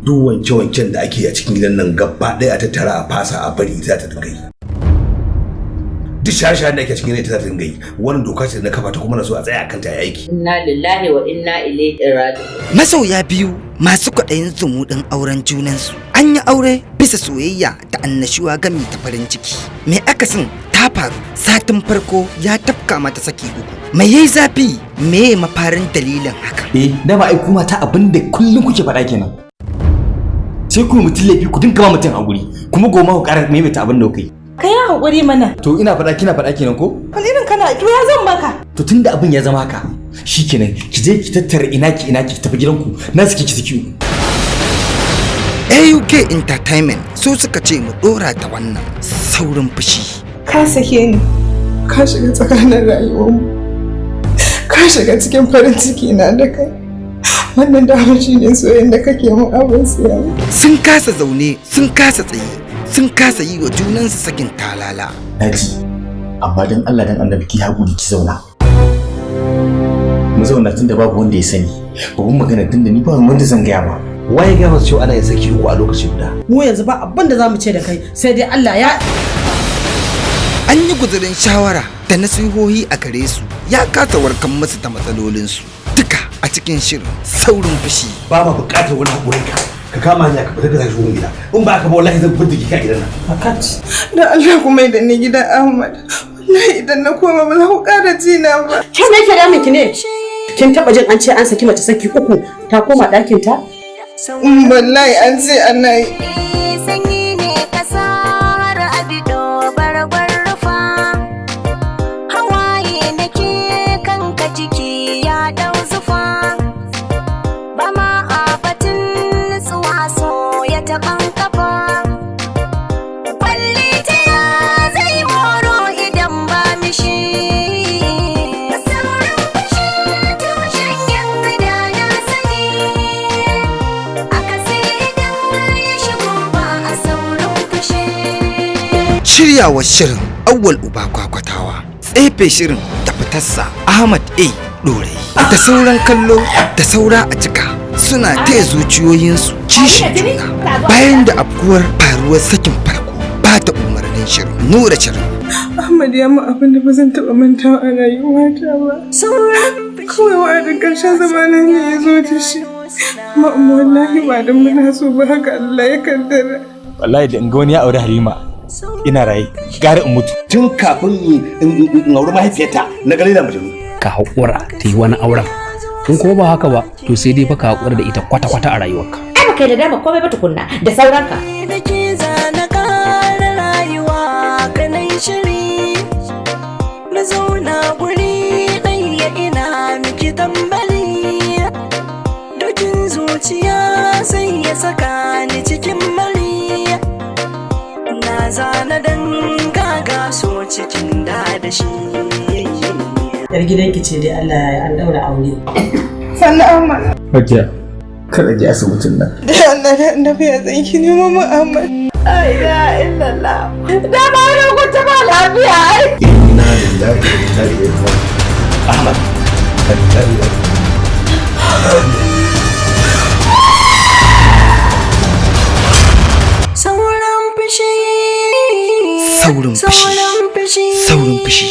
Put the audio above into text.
duk wanke-wanken da ake a cikin gidan nan gaba ɗaya a tattara a fasa a bari za ta dinga yi. Duk shasha da ake cikin ita za ta dinga yi. Wannan doka ce na kafa ta kuma na so a tsaya akan ta aiki. Inna lillahi wa inna ilaihi raji'un. Masoya biyu masu kwaɗayin zumuɗin auren junansu. An yi aure bisa soyayya da annashuwa gami ta farin ciki. Me akasin ta faru satin farko ya tafka mata saki uku. Me yayi zafi? Me mafarin dalilin haka? Dama ai kuma ta abinda kullum kuke faɗa kenan. Sai ku mutum laifi ku dinka ma mutum hakuri kuma goma ku ƙara maimaita abin da kuka yi. Ka yi hakuri mana. To ina faɗa kina faɗa kenan ko? Wani irin kana to ya zan maka. To tunda abin ya zama haka shikenan ki je ki tattara ina ki tafi gidanku na saki ki saki. AUK Entertainment su suka ce mu dora ta wannan saurin fushi. Ka sake ni. Ka shiga tsakanin rayuwarmu. Ka shiga cikin farin ciki na da kai. Wannan dama shi ne soyayyen da kake mun abin siya. Sun kasa zaune, sun kasa tsaye, sun kasa yi wa junansu sakin talala. Naji, amma dan Allah dan Annabi ki haƙuri ki zauna. Mu zauna tunda babu wanda ya sani. Babban magana tunda ni ba wanda zan gaya ba. Waye ga masu cewa ana yin saki uku a lokaci guda? Mu yanzu ba abin da zamu ce da kai sai dai Allah ya. An yi guzurin shawara da nasihohi a gare su ya kasa warkan musu da matsalolinsu. Duka a cikin shirin saurin fushi. Ba ma buƙatar wani haƙurin ka. Ka kama hanya ka fita ka tashi gida. In ba ka ba wallahi zan fita ka gidan nan. Fakat. Da Allah kuma idan ni gidan Ahmad. Wallahi idan na koma ba za ku ƙara jina ba. Ke me ke da miki ne? Kin taba jin an ce an saki mace saki uku ta koma ɗakin ta? Wallahi an ce ana yi. Sanyi ne kasar abido barbar rufa. Hawaye nake kanka jiki ya dau zufa. Ba ma a batun nutsuwa so ya taɓan kafa. Kwalli ta ya zai moro idan ba mishi. Shiryawar shirin Awwal Uba Kwakwatawa, tsefe shirin da fitarsa Ahmad A. Dorayi da sauran kallo da saura a cika suna taya zuciyoyinsu kishin juna bayan da afkuwar faruwar sakin farko ba ta umarnin shirin nura shirin. Ahmad ya mu abin da ba zan taɓa mantawa a rayuwata ba. Kawai wa'adin ƙarshen zamanin ne ya zo da shi. Amma wallahi ba don muna so ba haka Allah ya kaddara. Wallahi da in ga wani ya aure Halima ina raye gara in mutu. Tun kafin in auri mahaifiyarta na gari da majanu. Ka haƙura ta yi wani auren. In kuma ba haka ba to sai dai fa ka haƙura da ita kwata-kwata a rayuwarka. Ai ba kai da dama komai ba tukunna da sauranka. Da ke zana ƙara rayuwa kanai shiri. Na zauna guri ɗaya ina miki tambari. Dokin zuciya sai ya saka ni cikin mari. Na zana dan ga so cikin da shi. Yar gidanki ce dai Allah ya an daura aure. Sannan Ahmad. Hajiya, kada ji asibitin nan. Da Allah da annabi ya zan ki nemo mu Ahmad. Ai la illallah. Da ba na kwata ba lafiya ai. Inna lillahi wa inna ilaihi raji'un. Ahmad. Sauran fushi. Saurin fushi. Saurin fushi.